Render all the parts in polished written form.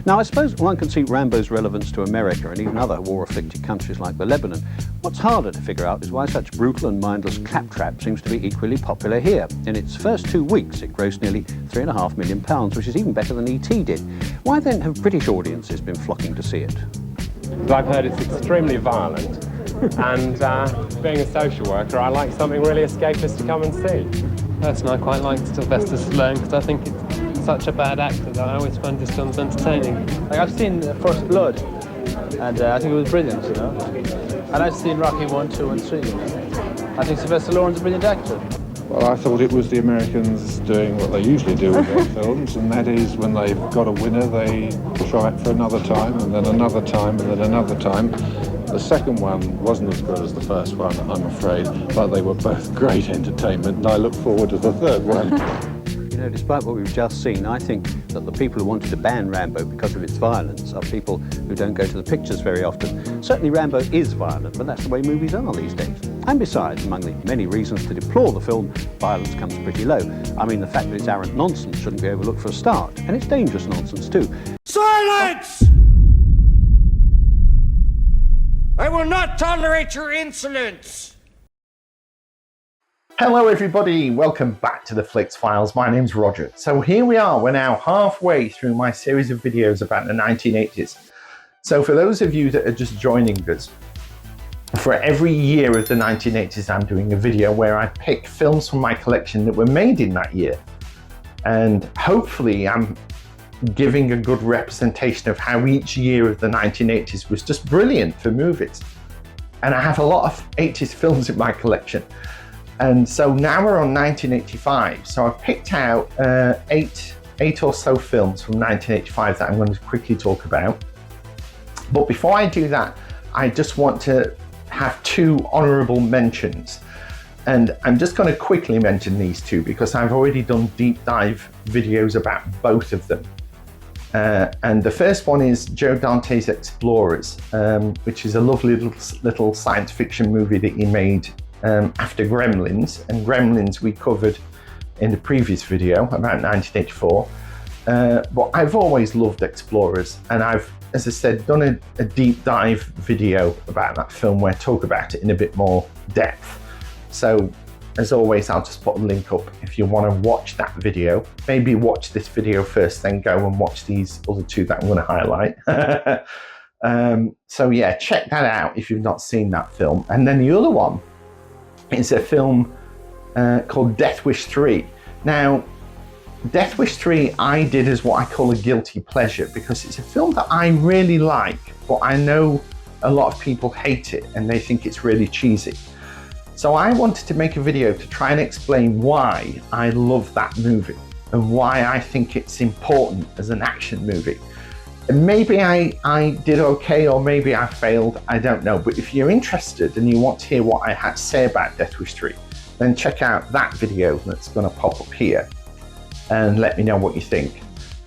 Now, I suppose one can see Rambo's relevance to America and even other war-afflicted countries like the Lebanon. What's harder to figure out is why such brutal and mindless claptrap seems to be equally popular here. In its first 2 weeks, it grossed nearly £3.5 million, which is even better than E.T. did. Why then have British audiences been flocking to see it? I've heard it's extremely violent, and being a social worker, I like something really escapist to come and see. Personally, I quite like Sylvester Stallone because I think it's such a bad actor that I always find his films entertaining. Like, I've seen First Blood, and I think it was brilliant, you know. And I've seen Rocky 1, 2 and 3. I think Sylvester Stallone's a brilliant actor. Well, I thought it was the Americans doing what they usually do with their films, and that is when they've got a winner, they try it for another time, and then another time, and then another time. The second one wasn't as good as the first one, I'm afraid, but they were both great entertainment, and I look forward to the third one. You know, despite what we've just seen, I think that the people who wanted to ban Rambo because of its violence are people who don't go to the pictures very often. Certainly Rambo is violent, but that's the way movies are these days. And besides, among the many reasons to deplore the film, violence comes pretty low. I mean, the fact that it's arrant nonsense shouldn't be overlooked for a start, and it's dangerous nonsense too. Silence! I will not tolerate your insolence! Hello everybody, welcome back to the Flix Files. My name's Roger. So here we are, we're now halfway through my series of videos about the 1980s. So for those of you that are just joining us, for every year of the 1980s I'm doing a video where I pick films from my collection that were made in that year. And hopefully I'm giving a good representation of how each year of the 1980s was just brilliant for movies. And I have a lot of 80s films in my collection. And so now we're on 1985. So I've picked out eight or so films from 1985 that I'm going to quickly talk about. But before I do that, I just want to have two honourable mentions. And I'm just going to quickly mention these two because I've already done deep dive videos about both of them. And the first one is Joe Dante's Explorers, which is a lovely little science fiction movie that he made after Gremlins. And Gremlins we covered in the previous video about 1984. But I've always loved Explorers, and I've, as I said, done a deep dive video about that film where I talk about it in a bit more depth. So as always, I'll just put a link up if you want to watch that video. Maybe watch this video first, then go and watch these other two that I'm going to highlight. So yeah, check that out if you've not seen that film. And then the other one is a film called Death Wish 3. Now, Death Wish 3 I did as what I call a guilty pleasure because it's a film that I really like, but I know a lot of people hate it and they think it's really cheesy. So I wanted to make a video to try and explain why I love that movie and why I think it's important as an action movie. And maybe I did okay, or maybe I failed, I don't know. But if you're interested and you want to hear what I had to say about Death Wish 3, then check out that video that's going to pop up here and let me know what you think.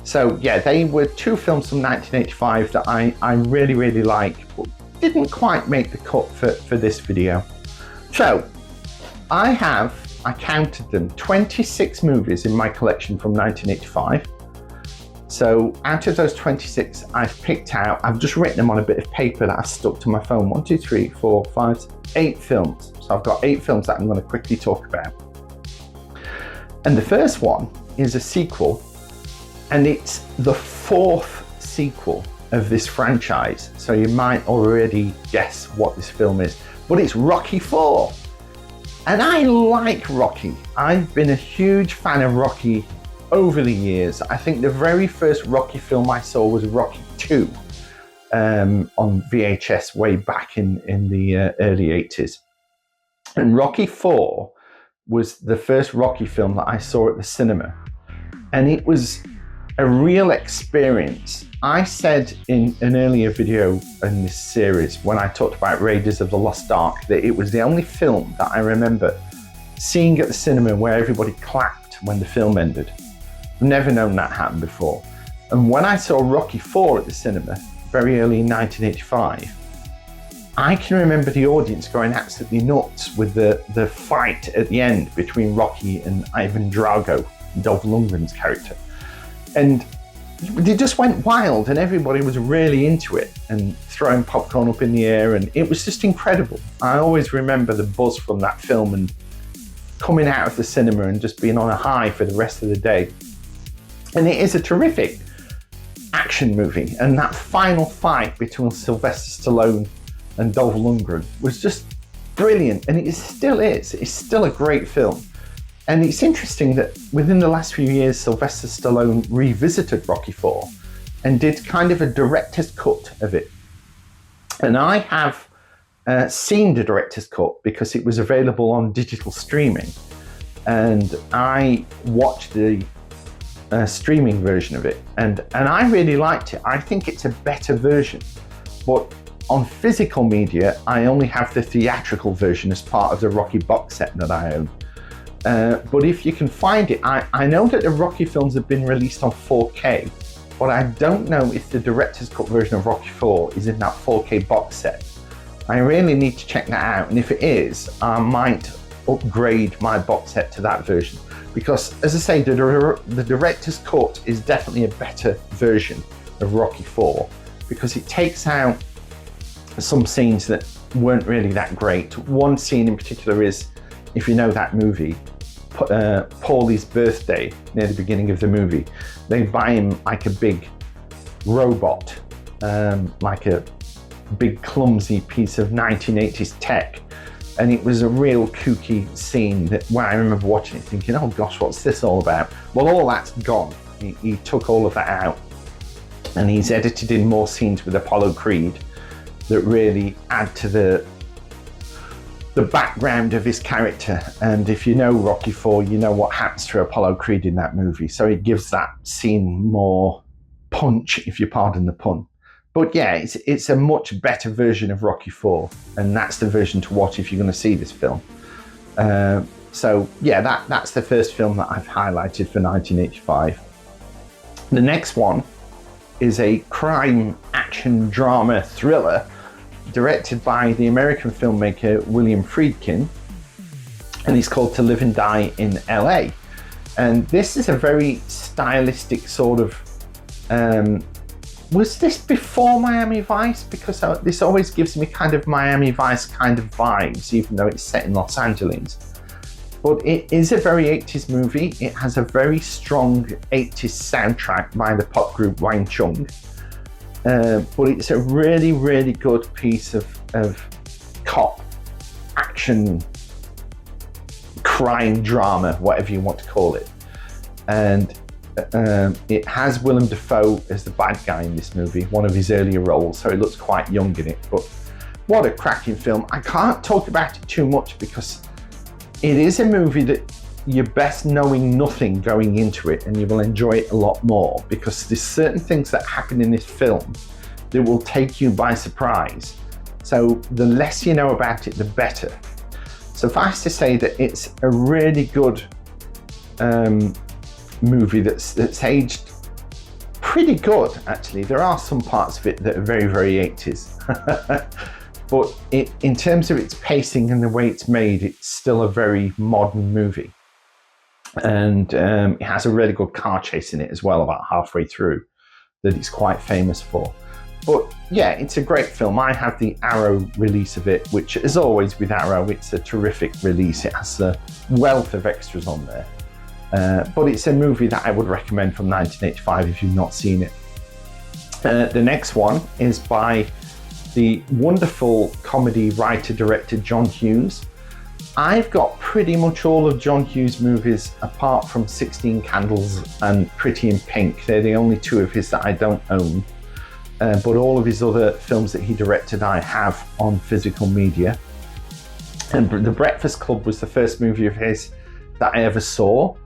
So yeah, they were two films from 1985 that I really, really like, but didn't quite make the cut for this video. So I counted them, 26 movies in my collection from 1985. So out of those 26, I've picked out, I've just written them on a bit of paper that I've stuck to my phone. 1, 2, 3, 4, 5, 8 films. So I've got 8 films that I'm going to quickly talk about. And the first one is a sequel, and it's the 4th sequel of this franchise. So you might already guess what this film is, but it's Rocky 4. And I like Rocky. I've been a huge fan of Rocky over the years. I think the very first Rocky film I saw was Rocky 2 on VHS way back in the early 80s. And Rocky 4 was the first Rocky film that I saw at the cinema. And it was a real experience. I said in an earlier video in this series, when I talked about Raiders of the Lost Ark, that it was the only film that I remember seeing at the cinema where everybody clapped when the film ended. I've never known that happen before. And when I saw Rocky 4 at the cinema, very early in 1985, I can remember the audience going absolutely nuts with the fight at the end between Rocky and Ivan Drago, Dolph Lundgren's character. And they just went wild, and everybody was really into it and throwing popcorn up in the air, and it was just incredible. I always remember the buzz from that film and coming out of the cinema and just being on a high for the rest of the day. And it is a terrific action movie, and that final fight between Sylvester Stallone and Dolph Lundgren was just brilliant, and it still is. It's still a great film. And it's interesting that within the last few years, Sylvester Stallone revisited Rocky IV and did kind of a director's cut of it. And I have seen the director's cut because it was available on digital streaming. And I watched the streaming version of it, and I really liked it. I think it's a better version. But on physical media, I only have the theatrical version as part of the Rocky box set that I own. But if you can find it, I know that the Rocky films have been released on 4K, but I don't know if the director's cut version of Rocky IV is in that 4K box set. I really need to check that out, and if it is, I might upgrade my box set to that version. Because, as I say, the director's cut is definitely a better version of Rocky IV, because it takes out some scenes that weren't really that great. One scene in particular is, if you know that movie, Paulie's birthday, near the beginning of the movie, they buy him like a big robot, like a big clumsy piece of 1980s tech. And it was a real kooky scene that when I remember watching it thinking, oh gosh, what's this all about? Well, all that's gone. He took all of that out, and he's edited in more scenes with Apollo Creed that really add to the background of his character. And if you know Rocky IV, you know what happens to Apollo Creed in that movie. So it gives that scene more punch, if you pardon the pun. But yeah, it's a much better version of Rocky IV, and that's the version to watch if you're going to see this film. So yeah, that's the first film that I've highlighted for 1985. The next one is a crime, action, drama, thriller directed by the American filmmaker William Friedkin, and it's called To Live and Die in LA. And this is a very stylistic sort of, was this before Miami Vice? Because this always gives me kind of Miami Vice kind of vibes, even though it's set in Los Angeles. But it is a very 80s movie. It has a very strong 80s soundtrack by the pop group Wang Chung. But it's a really, really good piece of cop action, crime drama, whatever you want to call it. And it has Willem Dafoe as the bad guy in this movie, one of his earlier roles, so he looks quite young in it. But what a cracking film. I can't talk about it too much because it is a movie that you're best knowing nothing going into it, and you will enjoy it a lot more because there's certain things that happen in this film that will take you by surprise. So the less you know about it, the better. Suffice to say that it's a really good movie that's aged pretty good, actually. There are some parts of it that are very, very 80s. But in terms of its pacing and the way it's made, it's still a very modern movie. And it has a really good car chase in it as well, about halfway through, that it's quite famous for. But yeah, it's a great film. I have the Arrow release of it, which, as always with Arrow, it's a terrific release. It has a wealth of extras on there. But it's a movie that I would recommend from 1985 if you've not seen it. The next one is by the wonderful comedy writer-director John Hughes. I've got pretty much all of John Hughes' movies apart from 16 Candles and Pretty in Pink. They're the only two of his that I don't own. But all of his other films that he directed I have on physical media. And The Breakfast Club was the first movie of his that I ever saw.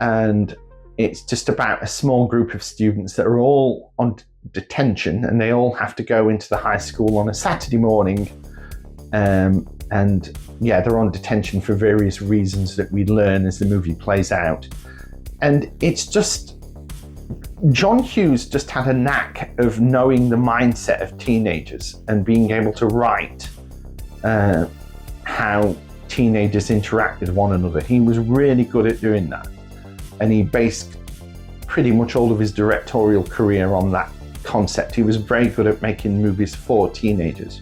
And it's just about a small group of students that are all on detention, and they all have to go into the high school on a Saturday morning. And yeah, they're on detention for various reasons that we learn as the movie plays out. And it's just, John Hughes just had a knack of knowing the mindset of teenagers and being able to write how teenagers interact with one another. He was really good at doing that. And he based pretty much all of his directorial career on that concept. He was very good at making movies for teenagers.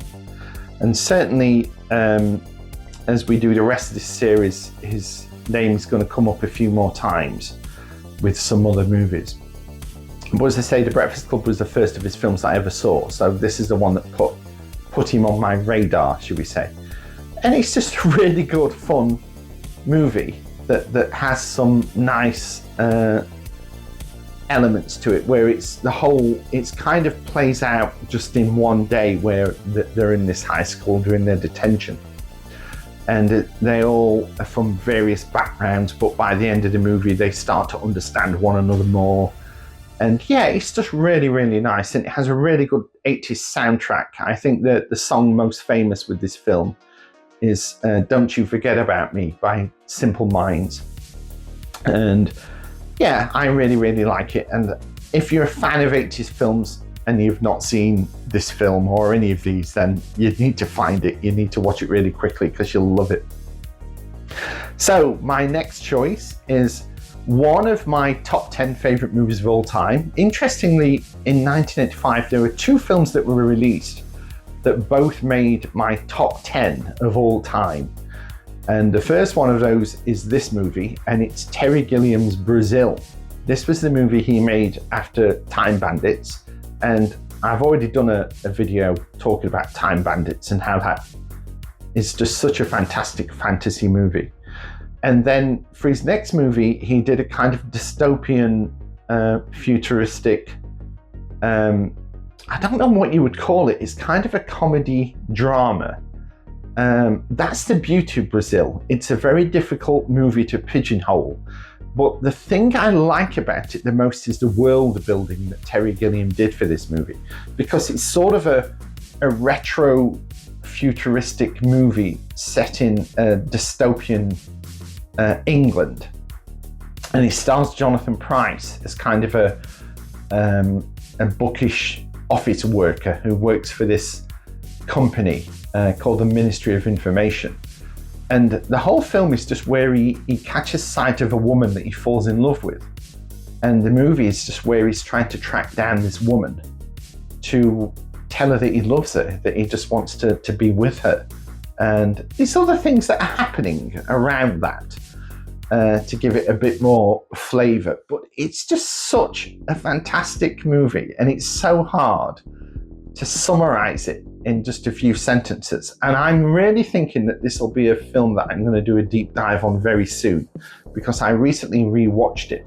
And certainly, as we do the rest of this series, his name is going to come up a few more times with some other movies. But as I say, The Breakfast Club was the first of his films that I ever saw, so this is the one that put him on my radar, should we say. And it's just a really good, fun movie that has some nice elements to it, where it's kind of plays out just in one day, where they're in this high school during their detention. And they all are from various backgrounds, but by the end of the movie, they start to understand one another more. And yeah, it's just really, really nice. And it has a really good 80s soundtrack. I think that the song most famous with this film is Don't You Forget About Me by Simple Minds. And yeah, I really, really like it. And if you're a fan of 80s films and you've not seen this film or any of these, then you need to find it. You need to watch it really quickly because you'll love it. So my next choice is one of my top 10 favorite movies of all time. Interestingly, in 1985, there were two films that were released that both made my top 10 of all time. And the first one of those is this movie, and it's Terry Gilliam's Brazil. This was the movie he made after Time Bandits, and I've already done a video talking about Time Bandits and how that is just such a fantastic fantasy movie. And then for his next movie, he did a kind of dystopian, futuristic, I don't know what you would call it. It's kind of a comedy drama. That's the beauty of Brazil. It's a very difficult movie to pigeonhole. But the thing I like about it the most is the world building that Terry Gilliam did for this movie, because it's sort of a retro futuristic movie set in dystopian England. And it stars Jonathan Pryce as kind of a bookish office worker who works for this company called the Ministry of Information. And the whole film is just where he catches sight of a woman that he falls in love with. And the movie is just where he's trying to track down this woman to tell her that he loves her, that he just wants to be with her. And these other things that are happening around that to give it a bit more flavour. But it's just such a fantastic movie, and it's so hard to summarise it in just a few sentences. And I'm really thinking that this will be a film that I'm going to do a deep dive on very soon, because I recently rewatched it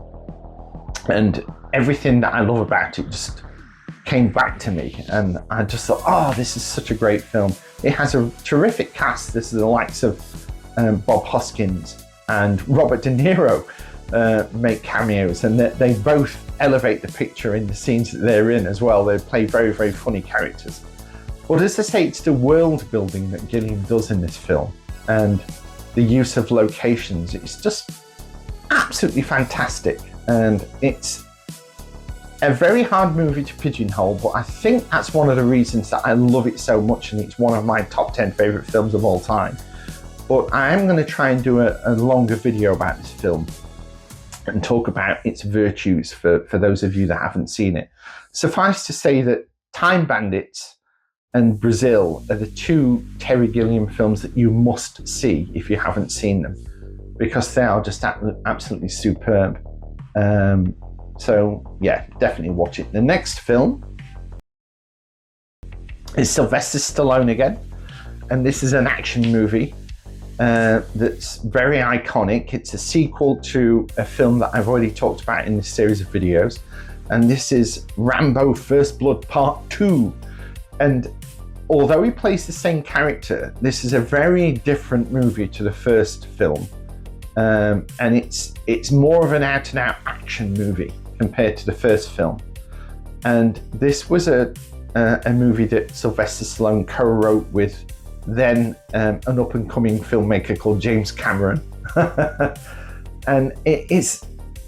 and everything that I love about it just came back to me, and I just thought, oh, this is such a great film. It has a terrific cast. This is the likes of Bob Hoskins and Robert De Niro make cameos, and they both elevate the picture in the scenes that they're in as well. They play very, very funny characters. But as I say, it's the world building that Gilliam does in this film, and the use of locations. It's just absolutely fantastic, and it's a very hard movie to pigeonhole, but I think that's one of the reasons that I love it so much, and it's one of my top 10 favourite films of all time. But I am going to try and do a longer video about this film and talk about its virtues for those of you that haven't seen it. Suffice to say that Time Bandits and Brazil are the two Terry Gilliam films that you must see if you haven't seen them, because they are just absolutely superb. So yeah, definitely watch it. The next film is Sylvester Stallone again, and this is an action movie that's very iconic. It's a sequel to a film that I've already talked about in this series of videos, and this is Rambo First Blood Part 2. And although he plays the same character, this is a very different movie to the first film, and it's more of an out-and-out action movie compared to the first film. And this was a movie that Sylvester Stallone co-wrote with then an up-and-coming filmmaker called James Cameron. And it's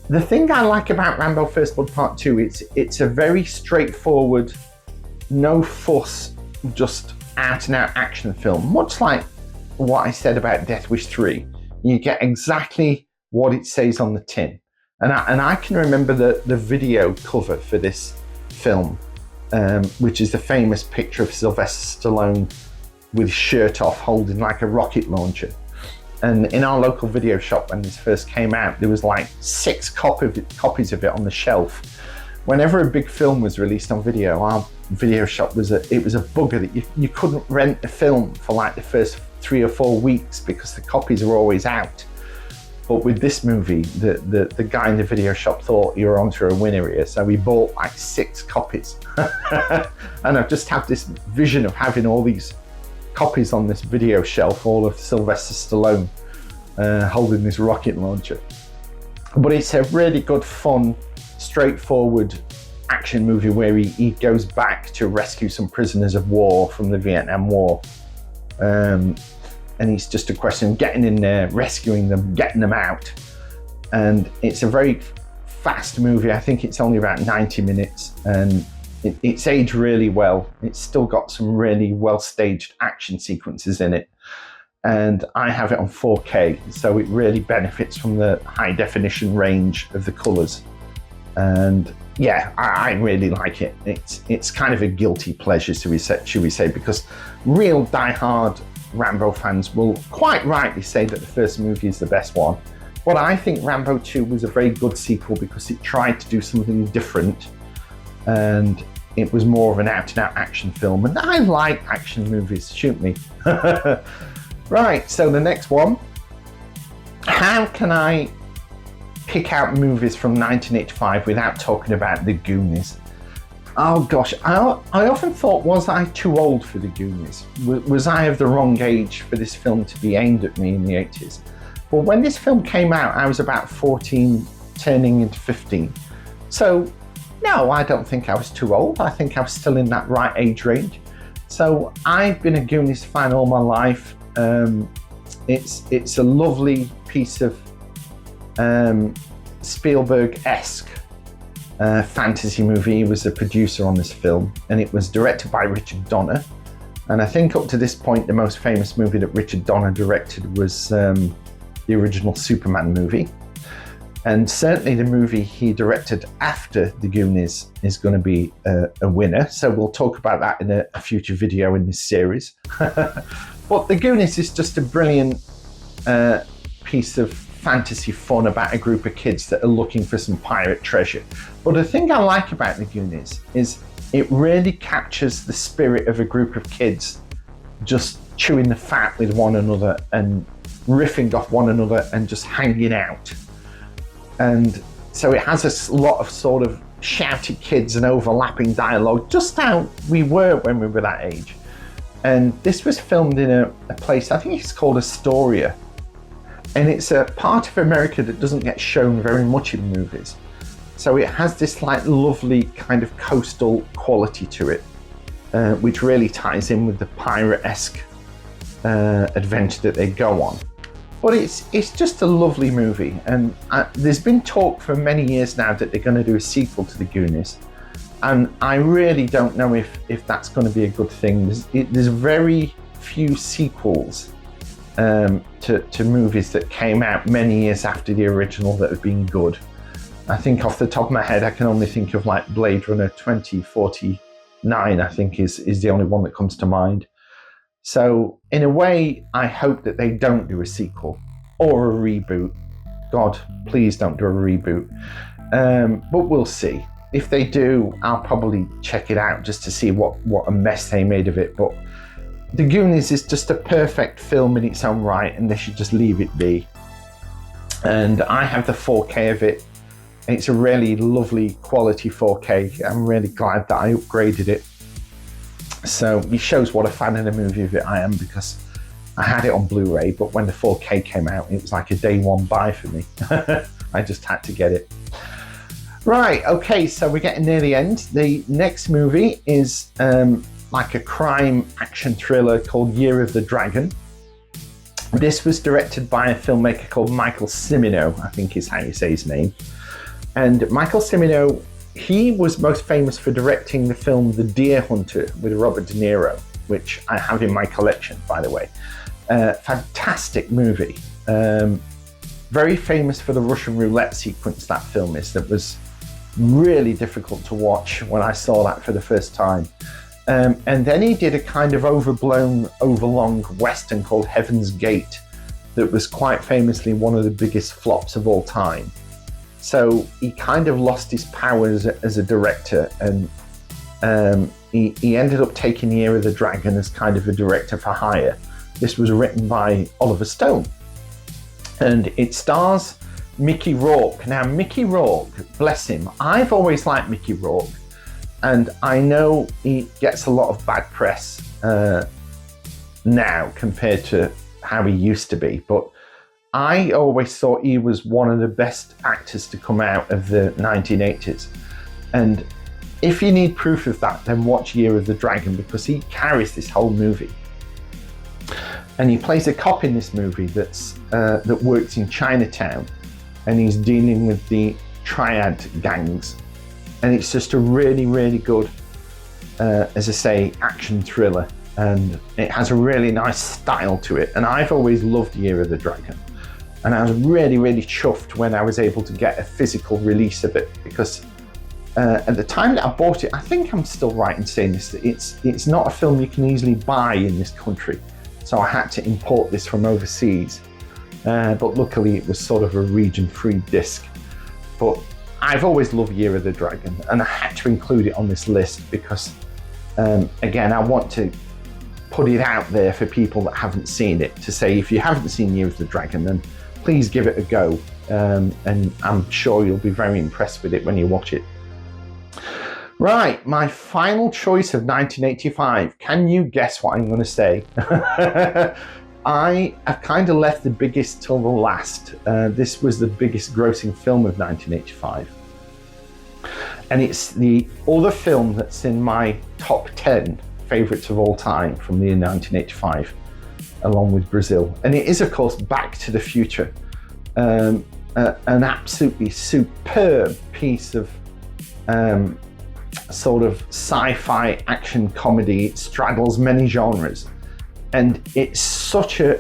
the thing I like about Rambo First Blood Part 2, it's a very straightforward, no fuss, just out-and-out action film, much like what I said about Death Wish 3. You get exactly what it says on the tin. And I can remember the video cover for this film, which is the famous picture of Sylvester Stallone with his shirt off holding like a rocket launcher. And in our local video shop when this first came out, there was like 6 copies of it on the shelf. Whenever a big film was released on video, our video shop was a bugger that you couldn't rent the film for like the first 3 or 4 weeks because the copies were always out. But with this movie, the guy in the video shop thought you were onto a winner here, so we bought like 6 copies. And I just have this vision of having all these copies on this video shelf, all of Sylvester Stallone holding this rocket launcher. But it's a really good, fun, straightforward action movie where he goes back to rescue some prisoners of war from the Vietnam War. And it's just a question of getting in there, rescuing them, getting them out. And it's a very fast movie. I think it's only about 90 minutes and it's aged really well. It's still got some really well-staged action sequences in it. And I have it on 4K, so it really benefits from the high definition range of the colors. And yeah, I really like it. It's kind of a guilty pleasure, should we say, because real die-hard Rambo fans will quite rightly say that the first movie is the best one. But I think Rambo 2 was a very good sequel because it tried to do something different. And it was more of an out-and-out action film. And I like action movies, shoot me. Right, so the next one. How can I pick out movies from 1985 without talking about The Goonies? Oh gosh, I often thought, was I too old for The Goonies? Was I of the wrong age for this film to be aimed at me in the 80s? But when this film came out, I was about 14, turning into 15. So no, I don't think I was too old. I think I was still in that right age range. So I've been a Goonies fan all my life. It's a lovely piece of Spielberg-esque fantasy movie. He was a producer on this film, and it was directed by Richard Donner. And I think up to this point, the most famous movie that Richard Donner directed was the original Superman movie. And certainly the movie he directed after The Goonies is going to be a winner. So we'll talk about that in a future video in this series. But The Goonies is just a brilliant piece of fantasy fun about a group of kids that are looking for some pirate treasure. But the thing I like about The Goonies is it really captures the spirit of a group of kids just chewing the fat with one another and riffing off one another and just hanging out. And so it has a lot of sort of shouty kids and overlapping dialogue, just how we were when we were that age. And this was filmed in a place, I think it's called Astoria. And it's a part of America that doesn't get shown very much in movies. So it has this like lovely kind of coastal quality to it, which really ties in with the pirate-esque adventure that they go on. But it's just a lovely movie, and there's been talk for many years now that they're going to do a sequel to The Goonies, and I really don't know if that's going to be a good thing. There's very few sequels to movies that came out many years after the original that have been good. I think off the top of my head, I can only think of like Blade Runner 2049, I think is the only one that comes to mind. So in a way, I hope that they don't do a sequel or a reboot. God, please don't do a reboot. But we'll see. If they do, I'll probably check it out just to see what a mess they made of it. But The Goonies is just a perfect film in its own right, and they should just leave it be. And I have the 4K of it. It's a really lovely quality 4K. I'm really glad that I upgraded it. So it shows what a fan of the movie of it I am, because I had it on Blu-ray, but when the 4K came out, it was like a day one buy for me. I just had to get it. Right, okay, so we're getting near the end. The next movie is like a crime action thriller called Year of the Dragon. This was directed by a filmmaker called Michael Cimino, I think is how you say his name. And Michael Cimino, he was most famous for directing the film The Deer Hunter with Robert De Niro, which I have in my collection, by the way. Fantastic movie. very famous for the Russian roulette sequence, that film is, that was really difficult to watch when I saw that for the first time. And then he did a kind of overblown, overlong Western called Heaven's Gate that was quite famously one of the biggest flops of all time. So he kind of lost his powers as a director, and he ended up taking Year of the Dragon as kind of a director for hire. This was written by Oliver Stone, and it stars Mickey Rourke. Now, Mickey Rourke, bless him, I've always liked Mickey Rourke, and I know he gets a lot of bad press now compared to how he used to be, but I always thought he was one of the best actors to come out of the 1980s. And if you need proof of that, then watch Year of the Dragon, because he carries this whole movie. And he plays a cop in this movie that works in Chinatown, and he's dealing with the triad gangs. And it's just a really, really good, as I say, action thriller. And it has a really nice style to it. And I've always loved Year of the Dragon. And I was really, really chuffed when I was able to get a physical release of it, because at the time that I bought it, I think I'm still right in saying this, that it's not a film you can easily buy in this country. So I had to import this from overseas. But luckily it was sort of a region-free disc. But I've always loved Year of the Dragon, and I had to include it on this list because, again, I want to put it out there for people that haven't seen it, to say, if you haven't seen Year of the Dragon, then please give it a go, and I'm sure you'll be very impressed with it when you watch it. Right, my final choice of 1985. Can you guess what I'm going to say? I have kind of left the biggest till the last. This was the biggest grossing film of 1985. And it's the other film that's in my top 10 favourites of all time from the year 1985. Along with Brazil. And it is, of course, Back to the Future. An absolutely superb piece of sort of sci-fi action comedy. It straddles many genres. And it's such a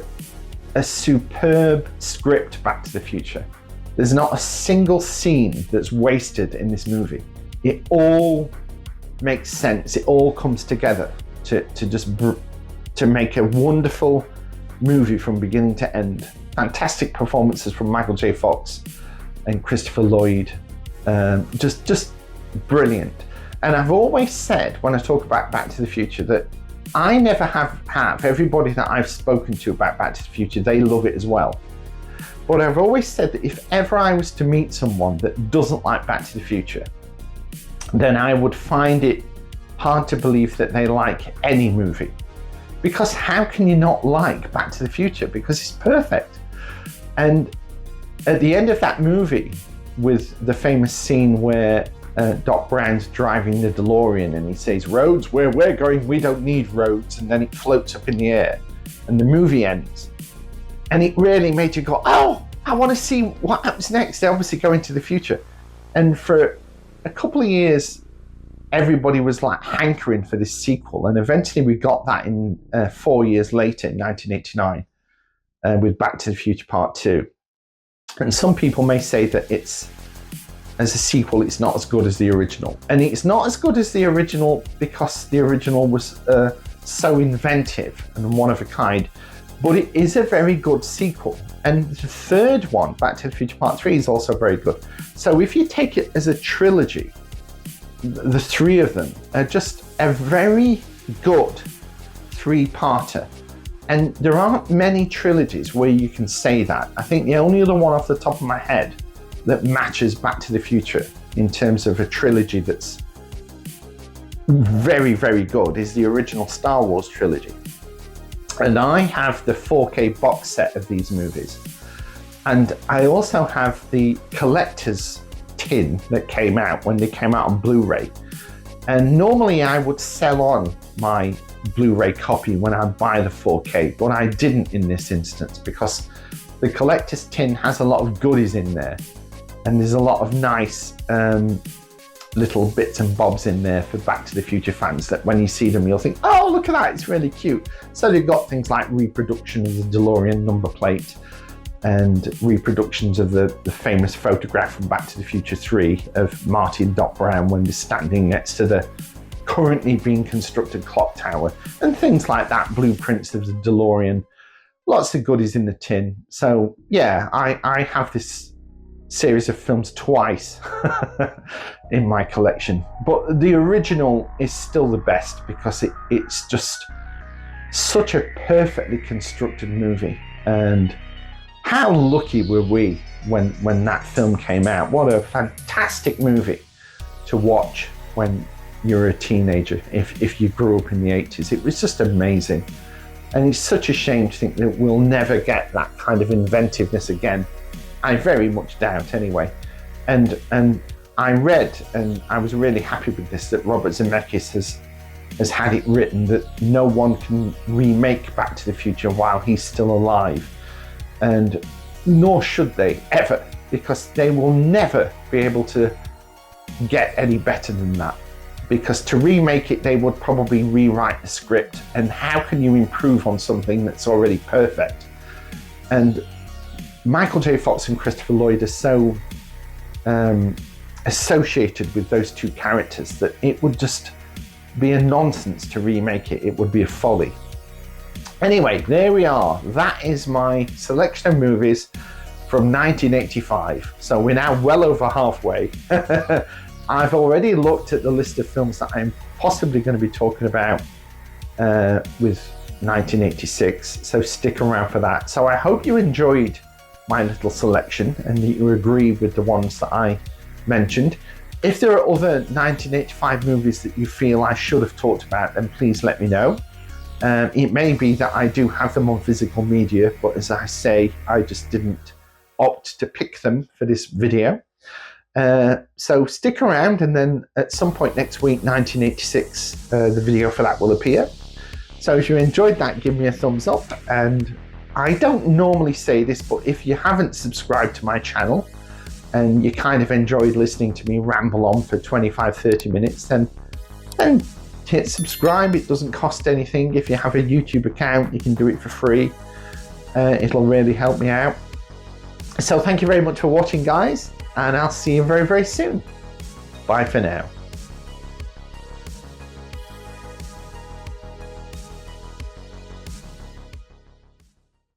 superb script, Back to the Future. There's not a single scene that's wasted in this movie. It all makes sense. It all comes together to make a wonderful movie from beginning to end. Fantastic performances from Michael J. Fox and Christopher Lloyd. Just brilliant. And I've always said, when I talk about Back to the Future, that I never have everybody that I've spoken to about Back to the Future, they love it as well. But I've always said that if ever I was to meet someone that doesn't like Back to the Future, then I would find it hard to believe that they like any movie. Because how can you not like Back to the Future? Because it's perfect. And at the end of that movie, with the famous scene where Doc Brown's driving the DeLorean and he says, "Roads, where we're going, we don't need roads," and then it floats up in the air and the movie ends. And it really made you go, oh, I want to see what happens next. They obviously go into the future. And for a couple of years, everybody was like hankering for this sequel. And eventually we got that in 4 years later, in 1989, with Back to the Future Part 2. And some people may say that it's, as a sequel, it's not as good as the original. And it's not as good as the original because the original was so inventive and one of a kind. But it is a very good sequel. And the third one, Back to the Future Part 3, is also very good. So if you take it as a trilogy, the three of them are just a very good three-parter. And there aren't many trilogies where you can say that. I think the only other one off the top of my head that matches Back to the Future in terms of a trilogy that's very, very good is the original Star Wars trilogy. And I have the 4K box set of these movies. And I also have the collector's tin that came out when they came out on Blu-ray. And normally I would sell on my Blu-ray copy when I buy the 4K, but I didn't in this instance because the collector's tin has a lot of goodies in there. And there's a lot of nice little bits and bobs in there for Back to the Future fans that when you see them, you'll think, oh, look at that, it's really cute. So they've got things like reproduction of the DeLorean number plate. and reproductions of the famous photograph from Back to the Future 3 of Marty and Doc Brown when they're standing next to the currently being constructed clock tower, and things like that, blueprints of the DeLorean, lots of goodies in the tin. So yeah, I have this series of films twice in my collection, but the original is still the best because it's just such a perfectly constructed movie. And how lucky were we when that film came out. What a fantastic movie to watch when you're a teenager, if you grew up in the 80s. It was just amazing. And it's such a shame to think that we'll never get that kind of inventiveness again. I very much doubt anyway. And I read, and I was really happy with this, that Robert Zemeckis has had it written that no one can remake Back to the Future while he's still alive. And nor should they ever, because they will never be able to get any better than that. Because to remake it, they would probably rewrite the script. And how can you improve on something that's already perfect? And Michael J. Fox and Christopher Lloyd are so associated with those two characters that it would just be a nonsense to remake it. It would be a folly. Anyway, there we are. That is my selection of movies from 1985. So we're now well over halfway. I've already looked at the list of films that I'm possibly going to be talking about with 1986, so stick around for that. So I hope you enjoyed my little selection and that you agree with the ones that I mentioned. If there are other 1985 movies that you feel I should have talked about, then please let me know. It may be that I do have them on physical media, but as I say, I just didn't opt to pick them for this video. So stick around, and then at some point next week, 1986, the video for that will appear. So if you enjoyed that, give me a thumbs up. And I don't normally say this, but if you haven't subscribed to my channel and you kind of enjoyed listening to me ramble on for 25-30 minutes, then hit subscribe. It doesn't cost anything. If you have a YouTube account, you can do it for free. It'll really help me out. So thank you very much for watching, guys, and I'll see you very, very soon. Bye for now.